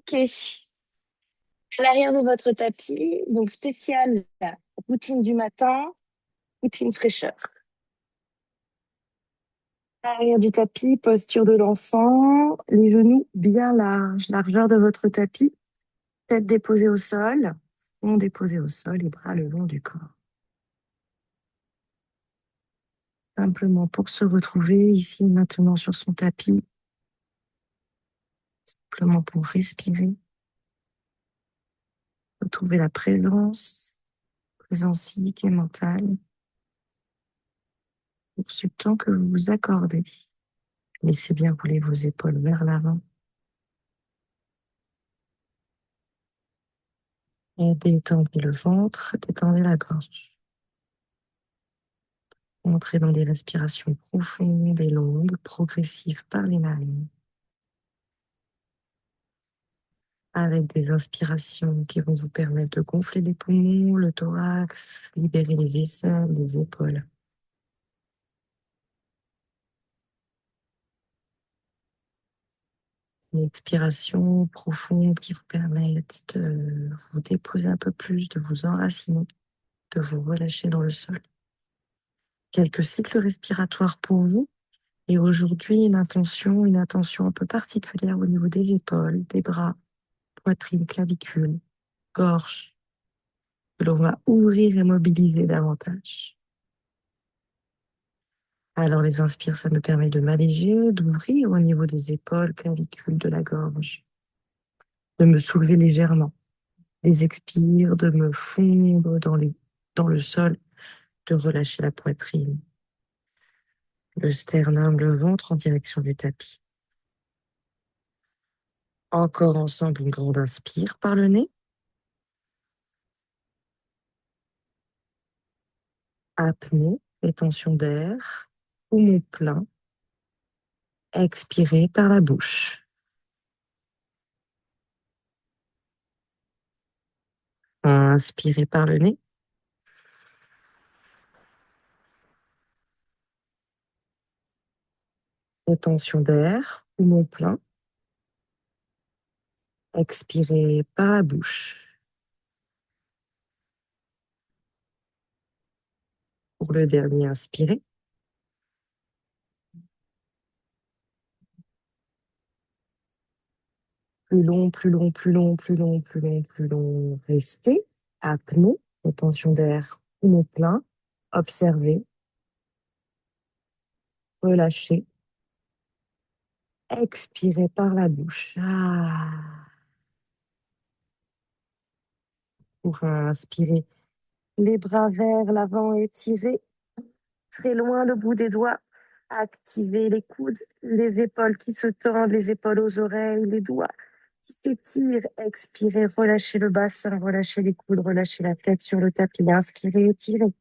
Ok. À l'arrière de votre tapis, donc spécial, routine du matin, routine fraîcheur. À l'arrière du tapis, posture de l'enfant, les genoux bien larges, largeur de votre tapis, tête déposée au sol, front déposé au sol et bras le long du corps. Simplement pour se retrouver ici maintenant sur son tapis, simplement pour respirer, retrouver la présence physique et mentale, pour ce temps que vous vous accordez. Laissez bien rouler vos épaules vers l'avant et détendez le ventre, détendez la gorge. Entrez dans des respirations profondes et longues, progressives par les narines, avec des inspirations qui vont vous permettre de gonfler les poumons, le thorax, libérer les aisselles, les épaules. Une expiration profonde qui vous permette de vous déposer un peu plus, de vous enraciner, de vous relâcher dans le sol. Quelques cycles respiratoires pour vous. Et aujourd'hui, une attention un peu particulière au niveau des épaules, des bras, poitrine, clavicule, gorge, que l'on va ouvrir et mobiliser davantage. Alors les inspires, ça me permet de m'alléger, d'ouvrir au niveau des épaules, clavicule, de la gorge, de me soulever légèrement. Les expires, de me fondre dans le sol, de relâcher la poitrine, le sternum, le ventre en direction du tapis. Encore ensemble, une grande inspire par le nez. Apnée, rétention d'air, poumon plein. Expirez par la bouche. Inspirez par le nez. Rétention d'air, poumon plein. Expirez par la bouche. Pour le dernier, inspirez. Plus long, plus long, plus long, plus long, plus long, plus long. Restez. Apnée, rétention d'air, poumon plein. Observez. Relâchez. Expirez par la bouche. Pour inspirer, les bras vers l'avant, étirez très loin le bout des doigts. Activez les coudes, les épaules qui se tendent, les épaules aux oreilles, les doigts qui s'étirent. Expirez, relâchez le bassin, relâchez les coudes, relâchez la tête sur le tapis. Inspirez, étirez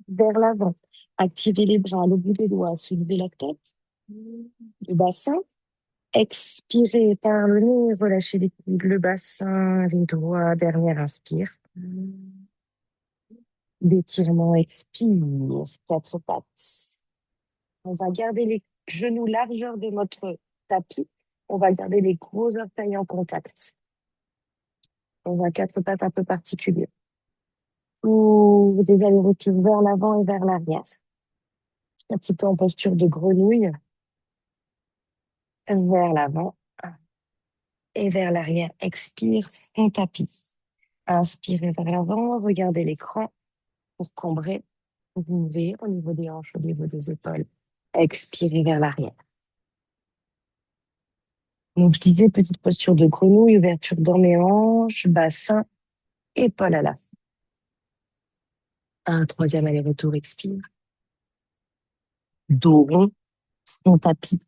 vers l'avant. Activez les bras, le bout des doigts, soulevez la tête, le bassin. Expirez par le nez, relâchez les coudes, le bassin, les doigts. Dernière inspire. L'étirement, expire, quatre pattes. On va garder les genoux largeur de notre tapis. On va garder les gros orteils en contact. Dans un quatre pattes un peu particulier. Ou des allers-retours vers l'avant et vers l'arrière. Un petit peu en posture de grenouille. Vers l'avant et vers l'arrière. Expire, front tapis. Inspirez vers l'avant, regardez l'écran pour cambrer, pour ouvrir au niveau des hanches, au niveau des épaules. Expirez vers l'arrière. Donc, je disais, petite posture de grenouille, ouverture dans mes hanches, bassin, épaule à la fin. Un troisième aller-retour, expire. Dos rond, front tapis,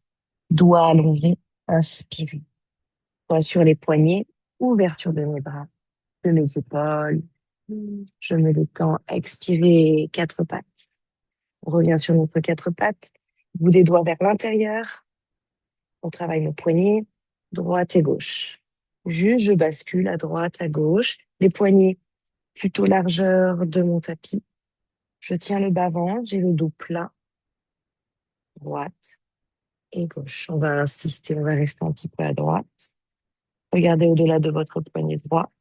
doigts allongés, inspirez. Poids sur les poignets, ouverture de mes bras, de mes épaules. Je me détends, expirez, quatre pattes. On revient sur notre quatre pattes, bout des doigts vers l'intérieur. On travaille nos poignets, droite et gauche. Juste, je bascule à droite, à gauche. Les poignets plutôt largeur de mon tapis. Je tiens le bas-ventre, j'ai le dos plat, droite et gauche. On va insister, on va rester un petit peu à droite. Regardez au-delà de votre poignet droit,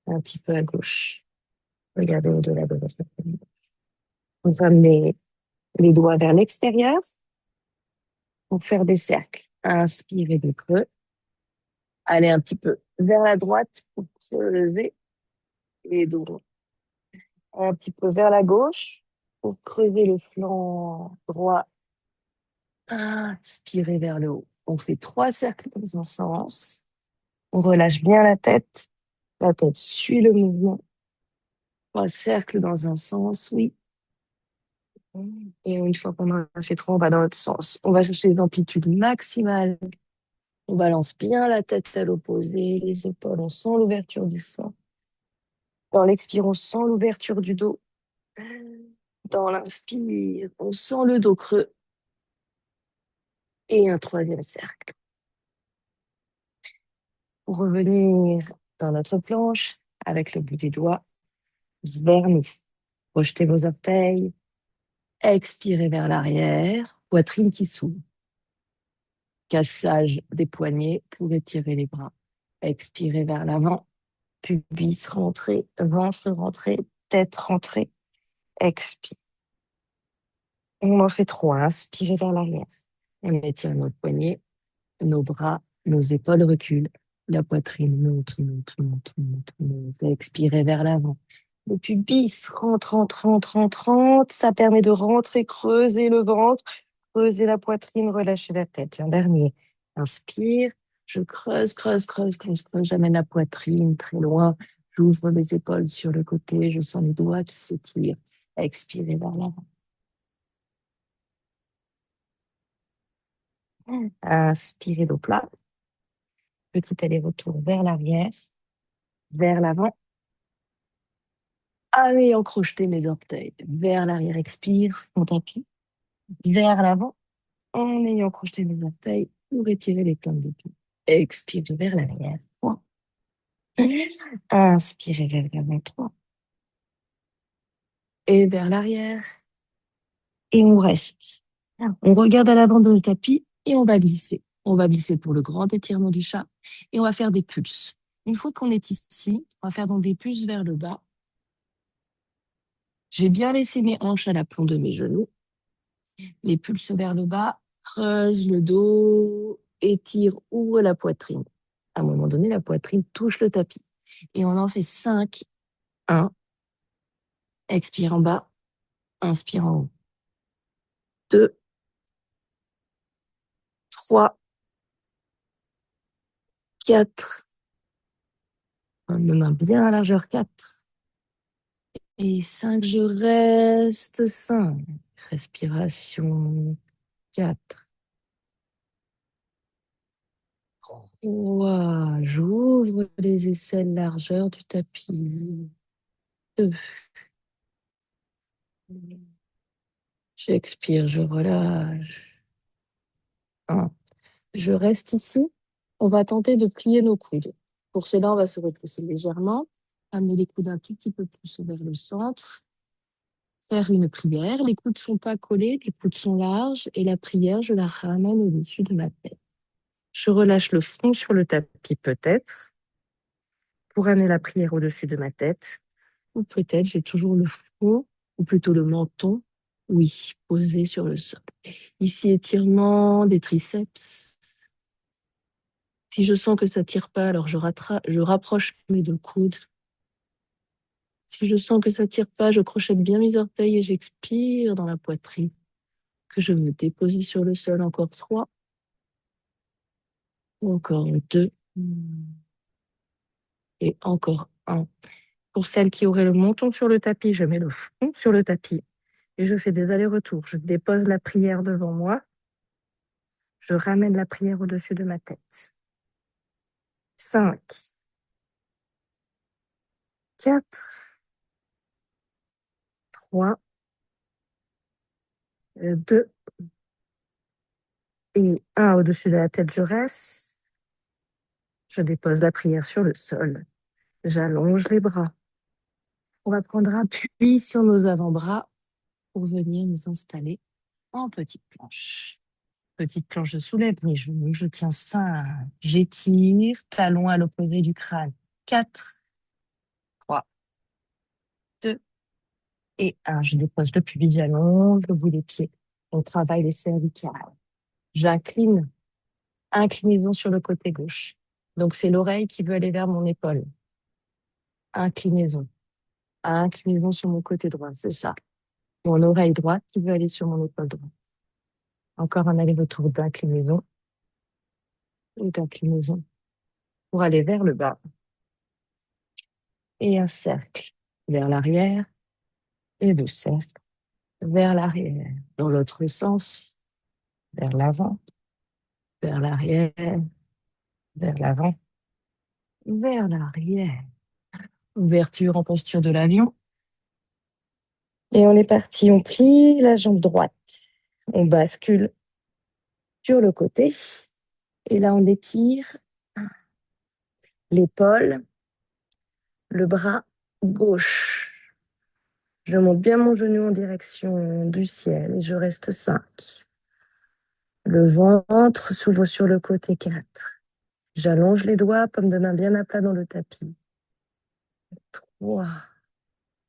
un petit peu à gauche. Regardez au-delà de votre poignet droit. Vous ramenez les doigts vers l'extérieur pour faire des cercles. Inspirez de creux. Allez un petit peu vers la droite pour creuser les dos. Un petit peu vers la gauche pour creuser le flanc droit. Inspirez vers le haut. On fait 3 cercles dans un sens. On relâche bien la tête. La tête suit le mouvement. 3 cercles dans un sens, oui. Et une fois qu'on a fait 3, on va dans l'autre sens. On va chercher les amplitudes maximales. On balance bien la tête à l'opposé, les épaules, on sent l'ouverture du flanc. Dans l'expire, on sent l'ouverture du dos. Dans l'inspire, on sent le dos creux. Et un 3e cercle. Pour revenir dans notre planche, avec le bout des doigts vers nous. Projetez vos orteils. Expirez vers l'arrière, poitrine qui s'ouvre. Cassage des poignets pour étirer les bras. Expirez vers l'avant. Pubis rentré, ventre rentré, tête rentrée. Expire. On en fait 3. Inspirez vers l'arrière. On étire nos poignets, nos bras, nos épaules reculent. La poitrine monte, monte, monte, monte, monte. Expirez vers l'avant. Le pubis rentre, rentre, rentre, rentre, rentre. Ça permet de rentrer, creuser le ventre, creuser la poitrine, relâcher la tête. Un dernier. Inspire. Je creuse, creuse, creuse, creuse, creuse. J'amène la poitrine très loin. J'ouvre mes épaules sur le côté. Je sens les doigts qui s'étirent. Expirez vers l'avant. Inspirez dos plat. Petit aller-retour vers l'arrière, vers l'avant. Allez, crocheter mes orteils vers l'arrière. Expire, on tapis. Vers l'avant, en ayant crocheté mes orteils pour étirer les plantes de pied. Expire vers l'arrière. 3. Inspirez vers l'avant. 3. Et vers l'arrière. Et on reste. On regarde à l'avant de le tapis et on va glisser. On va glisser pour le grand étirement du chat et on va faire des pulses. Une fois qu'on est ici, on va faire donc des pulses vers le bas. J'ai bien laissé mes hanches à l'aplomb de mes genoux. Les pulses vers le bas, creuse le dos, étire, ouvre la poitrine. À un moment donné, la poitrine touche le tapis. Et on en fait 5. 1. Expire en bas. Inspire en haut. 2. 3. 4. Mes mains bien à largeur. 4. Et 5, je reste. 5. Respiration. 4. 3. J'ouvre les aisselles largeur du tapis. 2. J'expire, je relâche. 1. Je reste ici. On va tenter de plier nos coudes. Pour cela, on va se repousser légèrement, amener les coudes un tout petit peu plus vers le centre, faire une prière. Les coudes ne sont pas collés, les coudes sont larges et la prière, je la ramène au-dessus de ma tête. Je relâche le front sur le tapis peut-être pour amener la prière au-dessus de ma tête. Ou peut-être j'ai toujours le front, ou plutôt le menton, oui, posé sur le sol. Ici, étirement des triceps. Puis je sens que ça tire pas, alors je rapproche mes 2 coudes. Si je sens que ça tire pas, je crochette bien mes orteils et j'expire dans la poitrine. Que je me dépose sur le sol. Encore 3. Encore 2. Et encore 1. Pour celles qui auraient le menton sur le tapis, je mets le front sur le tapis et je fais des allers-retours. Je dépose la prière devant moi. Je ramène la prière au-dessus de ma tête. 5. 4. 3. 2. Et 1 au-dessus de la tête, je reste. Je dépose la prière sur le sol. J'allonge les bras. On va prendre appui sur nos avant-bras pour venir nous installer en petite planche. Petite planche de soulève, mes genoux, je tiens 5. J'étire, talons à l'opposé du crâne. 4, 3, 2 et 1. Je dépose le pubis, j'allonge le bout des pieds. On travaille les cervicales. J'incline, inclinaison sur le côté gauche. Donc c'est l'oreille qui veut aller vers mon épaule. Inclinaison. Inclinaison sur mon côté droit, c'est ça. Mon oreille droite qui veut aller sur mon épaule droite. Encore un aller-retour d'inclinaison et d'inclinaison pour aller vers le bas. Et un cercle vers l'arrière et deux cercles vers l'arrière. Dans l'autre sens, vers l'avant, vers l'arrière, vers l'avant, vers l'arrière. Ouverture en posture de l'avion. Et on est parti, on plie la jambe droite. On bascule sur le côté. Et là, on étire l'épaule, le bras gauche. Je monte bien mon genou en direction du ciel et je reste 5. Le ventre s'ouvre sur le côté 4. J'allonge les doigts, paume de main bien à plat dans le tapis. 3.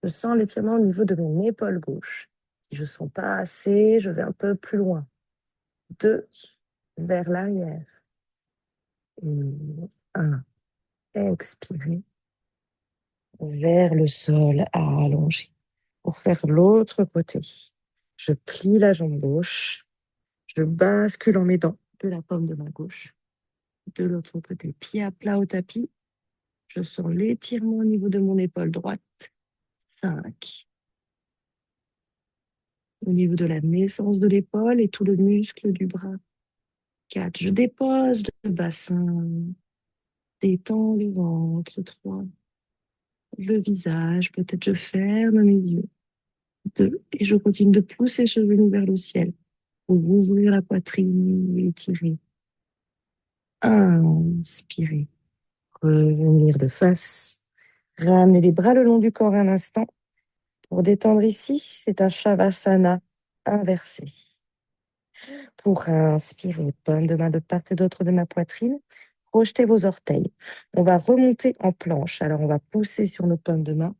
Je sens l'étirement au niveau de mon épaule gauche. Si je ne sens pas assez, je vais un peu plus loin. 2. Vers l'arrière. 1. Expirez. Vers le sol à allonger. Pour faire l'autre côté. Je plie la jambe gauche. Je bascule en m'aidant de la paume de ma gauche. De l'autre côté, pied à plat au tapis. Je sens l'étirement au niveau de mon épaule droite. 5. Au niveau de la naissance de l'épaule et tout le muscle du bras. 4. Je dépose le bassin. Détends le ventre. 3. Le visage. Peut-être je ferme mes yeux. 2. Et je continue de pousser ce genou vers le ciel pour ouvrir la poitrine et étirer. Inspirez. Revenir de face. Ramener les bras le long du corps un instant. Pour détendre ici, c'est un Shavasana inversé. Pour inspirer, paume de main de part et d'autre de ma poitrine, projetez vos orteils. On va remonter en planche. Alors, on va pousser sur nos paumes de main,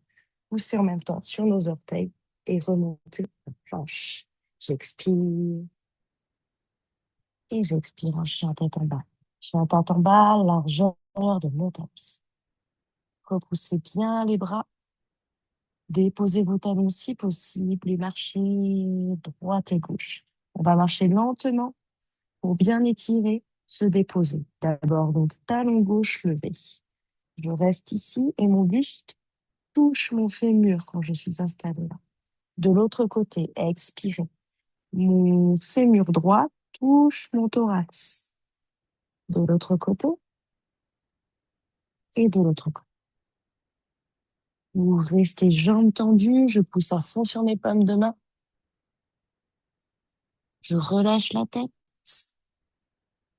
pousser en même temps sur nos orteils et remonter en planche. J'expire et j'expire en chien tête en bas. Chien tête en bas, largeur de mon tapis. Repoussez bien les bras. Déposez vos talons si possible et marchez droite et gauche. On va marcher lentement pour bien étirer, se déposer. D'abord, donc, talon gauche levé. Je reste ici et mon buste touche mon fémur quand je suis installée là. De l'autre côté, expirez. Mon fémur droit touche mon thorax. De l'autre côté et de l'autre côté. Vous restez jambes tendues, je pousse à fond sur mes paumes de main. Je relâche la tête.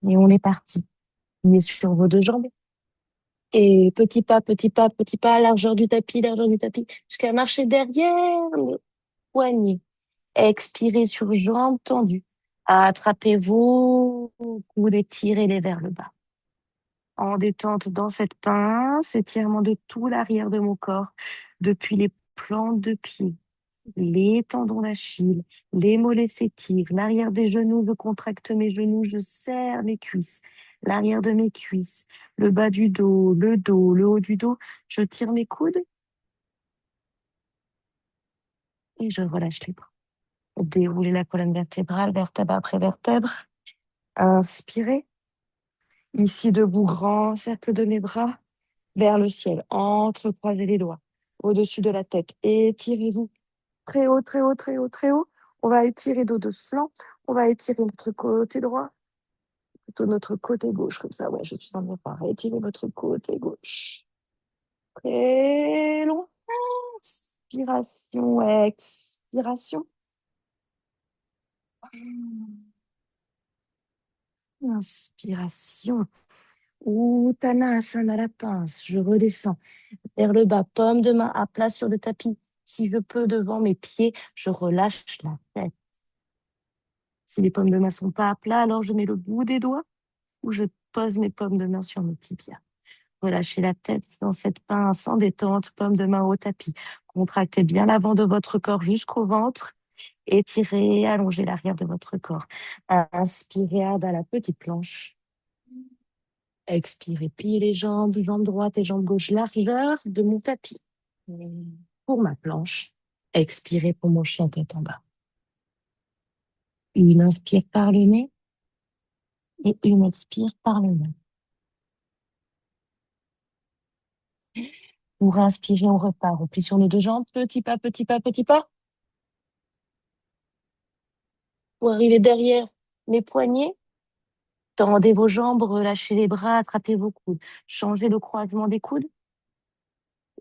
Et on est parti. On est sur vos deux jambes. Et petit pas, petit pas, petit pas, largeur du tapis, jusqu'à marcher derrière le poignet. Expirez sur jambes tendues. Attrapez vos coudes et tirez-les vers le bas. En détente dans cette pince, étirement de tout l'arrière de mon corps, depuis les plantes de pied, les tendons d'Achille, les mollets s'étirent, l'arrière des genoux, je contracte mes genoux, je serre mes cuisses, l'arrière de mes cuisses, le bas du dos, le haut du dos, je tire mes coudes et je relâche les bras. Déroulez la colonne vertébrale, vertèbre après vertèbre. Inspirez. Ici debout, grand cercle de mes bras vers le ciel. Entrecroisez les doigts au-dessus de la tête. Étirez-vous très haut, très haut, très haut, très haut. On va étirer dos de flanc. On va étirer notre côté droit, plutôt notre côté gauche, comme ça. Ouais, je suis en train de étirer votre côté gauche. Très loin. Inspiration, expiration. Inspiration. Uttanasana à la pince. Je redescends vers le bas, paume de main à plat sur le tapis. Si je peux, devant mes pieds, je relâche la tête. Si les pommes de main sont pas à plat, alors je mets le bout des doigts ou je pose mes pommes de main sur mes tibias. Relâchez la tête dans cette pince en détente, paume de main au tapis. Contractez bien l'avant de votre corps jusqu'au ventre. Étirez, allongez l'arrière de votre corps. Inspirez à la petite planche. Expirez, pliez les jambes, jambes droite et jambes gauche, largeur de mon tapis. Pour ma planche, expirez pour mon chien tête en bas. Une inspire par le nez et une expire par le nez. Pour inspirer, on repart. On plie sur nos deux jambes. Petit pas, petit pas, petit pas. Pour arriver derrière les poignets, tendez vos jambes, relâchez les bras, attrapez vos coudes. Changez le croisement des coudes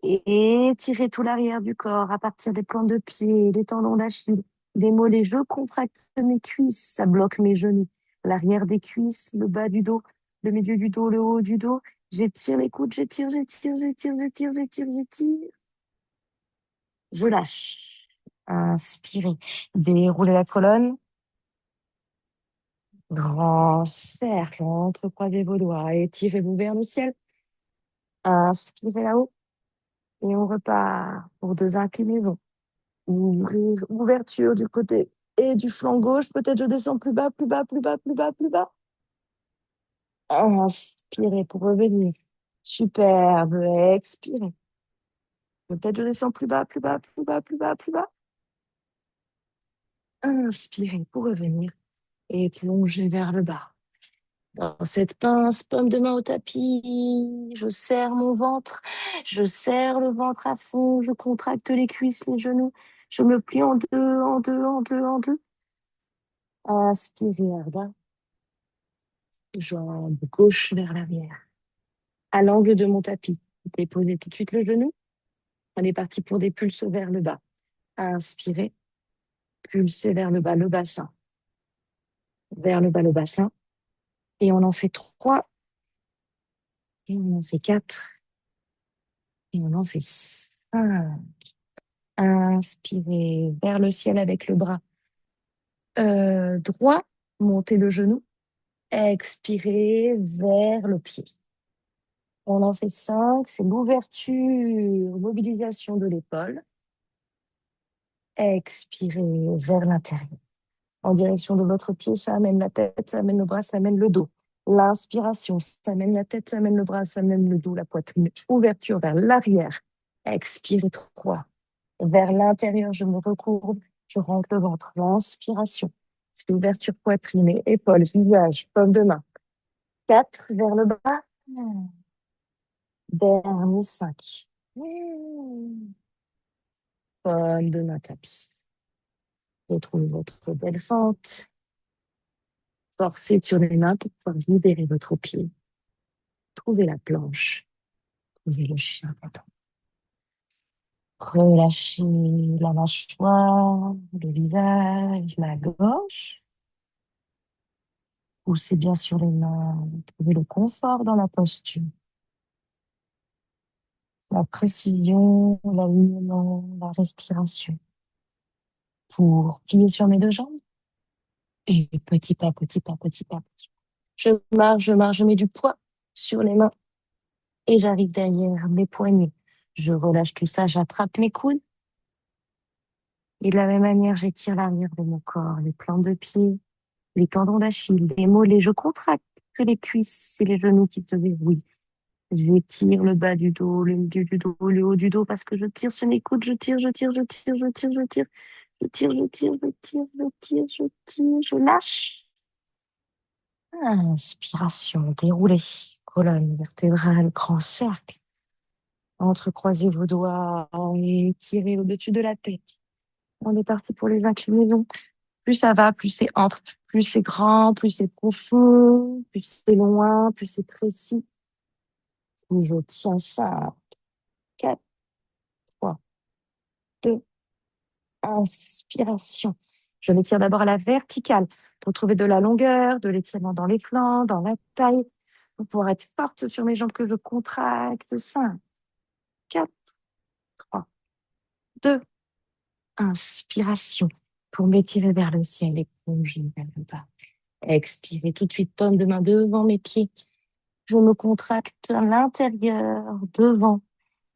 et étirez tout l'arrière du corps à partir des plans de pied, des tendons d'Achille, des mollets. Je contracte mes cuisses, ça bloque mes genoux. L'arrière des cuisses, le bas du dos, le milieu du dos, le haut du dos. J'étire les coudes, j'étire, j'étire, j'étire, j'étire, j'étire, j'étire. Je lâche. Inspirez. Déroulez la colonne. Grand cercle, entrecroisez vos doigts, étirez-vous vers le ciel. Inspirez là-haut et on repart pour deux inclinaisons. Ouverture du côté et du flanc gauche. Peut-être je descends plus bas, plus bas, plus bas, plus bas, plus bas. Inspirez pour revenir. Superbe. Expirez. Peut-être je descends plus bas, plus bas, plus bas, plus bas, plus bas. Inspirez pour revenir et plongez vers le bas. Dans cette pince, paume de main au tapis, je serre mon ventre, je serre le ventre à fond, je contracte les cuisses, les genoux, je me plie en deux, en deux, en deux, en deux. Inspirez à bas, jambe gauche vers l'arrière, à l'angle de mon tapis. Déposez tout de suite le genou. On est parti pour des pulses vers le bas. Inspirez, pulsez vers le bassin, vers le bas, le bassin. Et on en fait 3, et on en fait 4, et on en fait 5. Inspirez vers le ciel avec le bras droit, montez le genou. Expirez vers le pied. On en fait 5, c'est l'ouverture, mobilisation de l'épaule. Expirez vers l'intérieur. En direction de votre pied, ça amène la tête, ça amène le bras, ça amène le dos. L'inspiration, ça amène la tête, ça amène le bras, ça amène le dos, la poitrine. Ouverture vers l'arrière. Expirez 3. Vers l'intérieur, je me recourbe, je rentre le ventre. L'inspiration, c'est l'ouverture poitrine, et épaules, visage, paume de main. 4 vers le bas. Dernier 5. Paume de main, tapis. Retrouvez votre belle fente. Forcez sur les mains pour pouvoir libérer votre pied. Trouvez la planche. Trouvez le chien tête. Relâchez la mâchoire, le visage, la gauche. Poussez bien sur les mains. Trouvez le confort dans la posture. La précision, l'alignement, la respiration. Pour plier sur mes deux jambes. Et petit pas, petit pas, petit pas, petit pas. Je marche, je mets du poids sur les mains. Et j'arrive derrière mes poignets. Je relâche tout ça, j'attrape mes coudes. Et de la même manière, j'étire l'arrière de mon corps, les plantes de pied, les tendons d'Achille, les mollets. Je contracte les cuisses et les genoux qui se verrouillent. J'étire le bas du dos, le milieu du dos, le haut du dos parce que je tire sur mes coudes, je tire, je tire, je tire, je tire, je tire, je tire, je tire, je tire, je tire, je tire, je lâche. Inspiration, déroulez, colonne vertébrale, grand cercle. Entrecroisez vos doigts et tirez au-dessus de la tête. On est parti pour les inclinaisons. Plus ça va, plus c'est ample, plus c'est grand, plus c'est profond, plus c'est loin, plus c'est précis. Et je tiens ça. 4, 3, 2, inspiration. Je m'étire d'abord à la verticale pour trouver de la longueur, de l'étirement dans les flancs, dans la taille, pour pouvoir être forte sur mes jambes que je contracte. 5, 4, 3, 2, inspiration. pour m'étirer vers le ciel et plonger vers le bas. Expirez tout de suite, paume de main devant mes pieds. Je me contracte à l'intérieur, devant.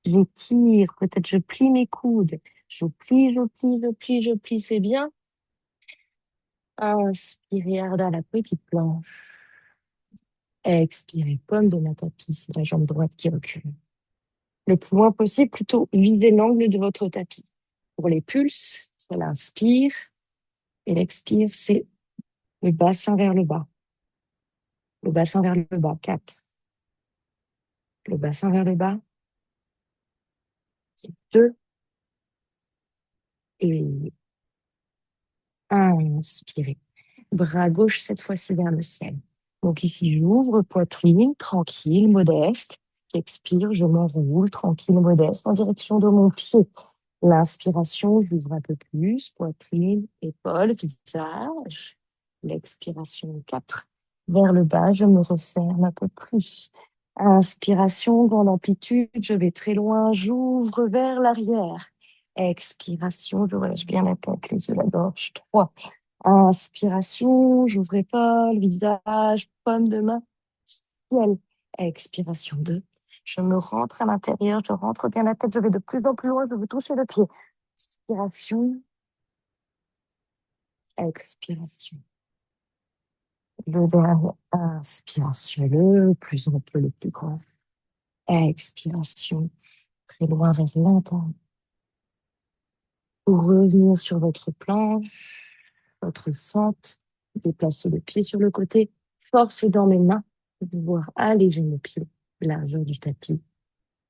J'étire, peut-être je plie mes coudes. Je plie, je plie, je plie, je plie, c'est bien. Inspirez, Arda, la petite planche. Expirez, paume de main tapis, c'est la jambe droite qui recule. Le plus loin possible, plutôt visez l'angle de votre tapis. Pour les pulses, c'est l'inspire et l'expire, c'est le bassin vers le bas. Le bassin vers le bas, 4. Le bassin vers le bas, 2. Et inspirez. Bras gauche, cette fois-ci vers le ciel. Donc ici, j'ouvre, poitrine, tranquille, modeste. J'expire, je m'enroule, tranquille, modeste, en direction de mon pied. L'inspiration, j'ouvre un peu plus, poitrine, épaules, visage. L'expiration, 4. Vers le bas, je me referme un peu plus. Inspiration, grande amplitude, je vais très loin, j'ouvre vers l'arrière. Expiration, je relâche bien la tête, les yeux, la gorge. 3. Inspiration, j'ouvre épaules, visage, paume de main, ciel. Expiration 2. Je me rentre à l'intérieur, je rentre bien la tête, je vais de plus en plus loin, je veux toucher le pied. Inspiration, expiration. Le dernier, inspiration, le plus ample, le plus grand. Expiration, très loin vers l'intérieur. Pour revenir sur votre planche, votre fente, déplacez le pied sur le côté, force dans mes mains, pour pouvoir alléger mes pieds, largeur du tapis,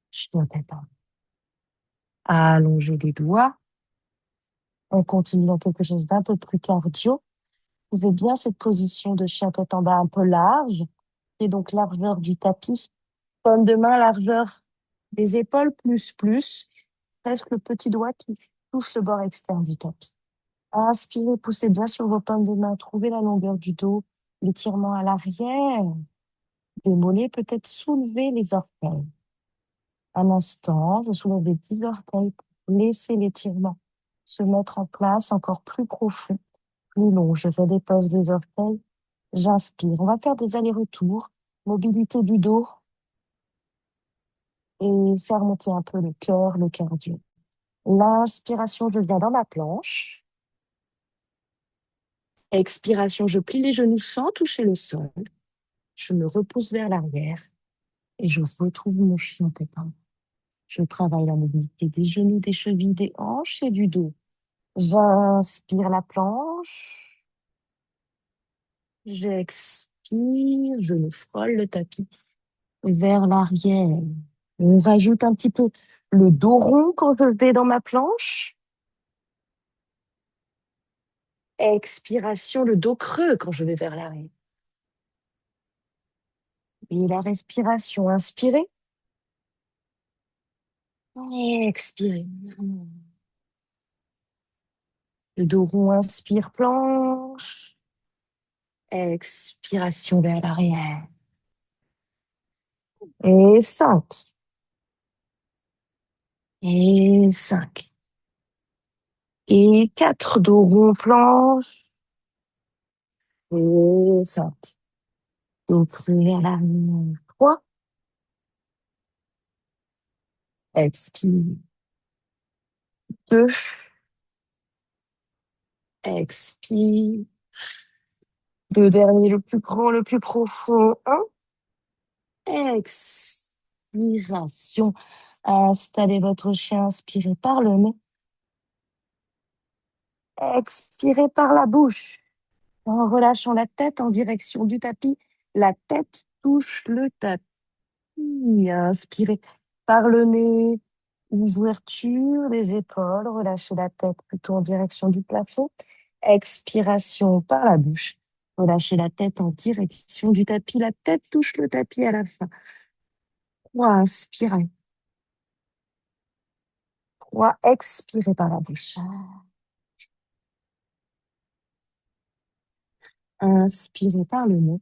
chien tête en. Allongez les doigts. On continue dans quelque chose d'un peu plus cardio. Vous pouvez bien cette position de chien tête en bas un peu large, et donc largeur du tapis, paume de main, largeur des épaules, plus, presque le petit doigt qui touche le bord externe du tapis. Inspirez, poussez bien sur vos paumes de main, trouvez la longueur du dos, l'étirement à l'arrière, des mollets, peut-être soulever les orteils. Un instant, je soulève les 10 orteils pour laisser l'étirement se mettre en place encore plus profond, plus long. Je redépose les orteils, j'inspire. On va faire des allers-retours, mobilité du dos et faire monter un peu le cœur, le cardio. L'inspiration, je viens dans ma planche. Expiration, je plie les genoux sans toucher le sol. Je me repousse vers l'arrière et je retrouve mon chien tête en bas. Je travaille la mobilité des genoux, des chevilles, des hanches et du dos. J'inspire la planche. J'expire, je me frôle le tapis vers l'arrière. On rajoute un petit peu le dos rond quand je vais dans ma planche. Expiration, le dos creux quand je vais vers l'arrière. Et la respiration, inspirez. Et expirez. Le dos rond, inspire, planche. Expiration vers l'arrière. Et 5. Et 5. Et 4, dos rond, planche. Et 5. Dos creux vers l'arrière. 3. Expire. 2. Expire. Le dernier, le plus grand, le plus profond. 1. Expiration. Installez votre chien, inspirez par le nez. Expirez par la bouche. En relâchant la tête en direction du tapis, la tête touche le tapis. Inspirez par le nez, ouverture des épaules, relâchez la tête plutôt en direction du plafond. Expiration par la bouche, relâchez la tête en direction du tapis, la tête touche le tapis à la fin. 3, inspirez. 3, expirez par la bouche. Inspirez par le nez.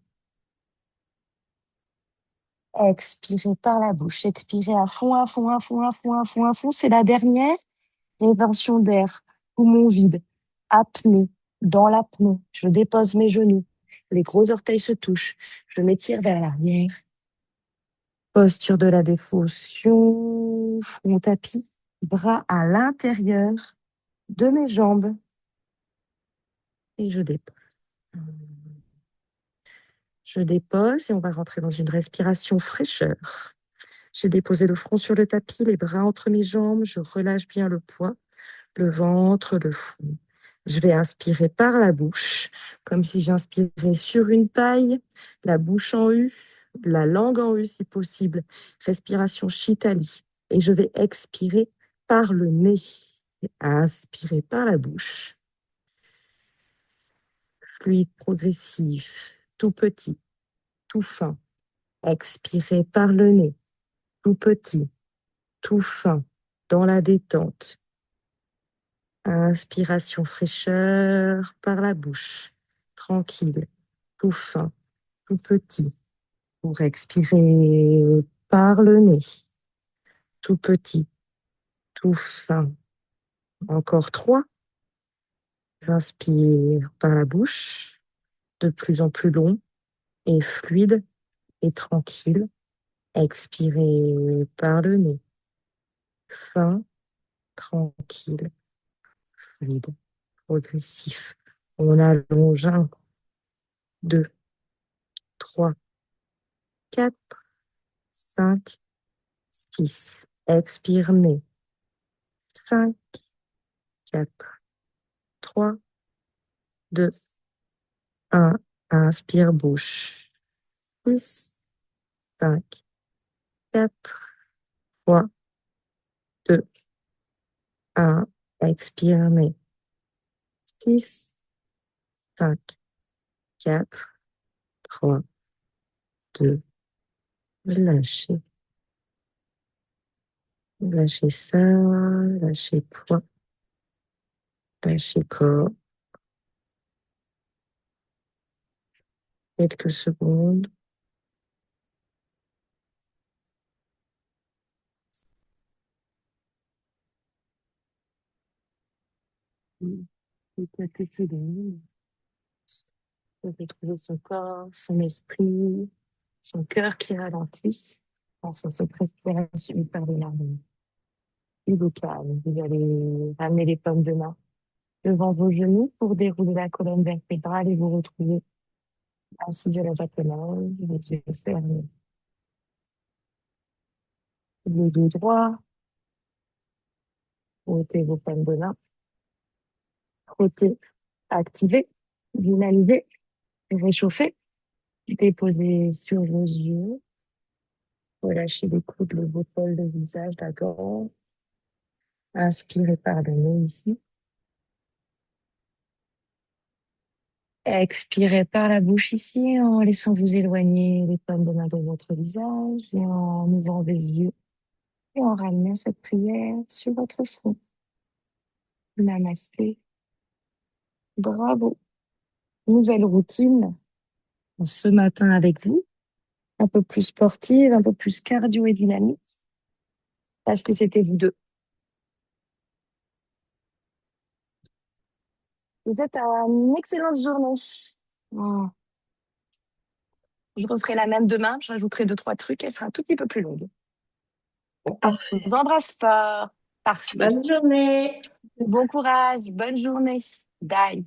Expirez par la bouche. Expirez à fond, à fond, à fond, à fond, à fond, à fond. C'est la dernière. Rétention d'air. Poumon vide. apnée, dans l'apnée. Je dépose mes genoux. Les gros orteils se touchent. Je m'étire vers l'arrière. Posture de la défaution, front tapis, bras à l'intérieur de mes jambes. Et je dépose. Je dépose et on va rentrer dans une respiration fraîcheur. J'ai déposé le front sur le tapis, les bras entre mes jambes. Je relâche bien le poids, le ventre, le fond. Je vais inspirer par la bouche, comme si j'inspirais sur une paille, la bouche en U, la langue en U si possible. Respiration Shitali. Et je vais expirer par le nez. Inspirer par la bouche. Fluide progressif, tout petit, tout fin. Expirer par le nez, tout petit, tout fin, dans la détente. Inspiration fraîcheur par la bouche, tranquille, tout fin, tout petit. Pour expirer par le nez, tout petit, tout fin. Encore 3. Inspire par la bouche, de plus en plus long et fluide et tranquille. Expirez par le nez, fin, tranquille, fluide, progressif. On allonge 1, 2, 3, 4, 5, 6. Expire nez. 5, 4, 3, 2, 1. Inspire bouche. 6, 5, 4, 3, 2, 1. Expire nez. 6, 5, 4, 3, 2. Lâchez. Lâchez ça, lâchez poids, lâchez corps. Quelques secondes. Et quelques secondes. Pour retrouver son corps, son esprit, son cœur qui ralentit. Grâce à cette respiration par les narines. Et au calme, vous allez ramener les paumes de main devant vos genoux pour dérouler la colonne vertébrale et vous retrouver assis à la japonaise, les yeux fermés. Le dos droit, ôtez vos paumes de main, frottez, activez, dynamisez, réchauffez, déposez sur vos yeux, relâchez les coudes, les épaules, le visage, la gorge. Inspirez par le nez ici. Expirez par la bouche ici en laissant vous éloigner les paumes de main de votre visage et en ouvrant les yeux et en ramenant cette prière sur votre front. Namasté. Bravo. Nouvelle routine ce matin avec vous. Un peu plus sportive, un peu plus cardio et dynamique. Parce que c'était vous deux. Vous êtes à une excellente journée. Oh. Je referai la même demain. Je rajouterai 2-3 trucs. Elle sera un tout petit peu plus longue. Je vous embrasse fort. Parfait. Bonne journée. Bon courage. Bonne journée. Bye.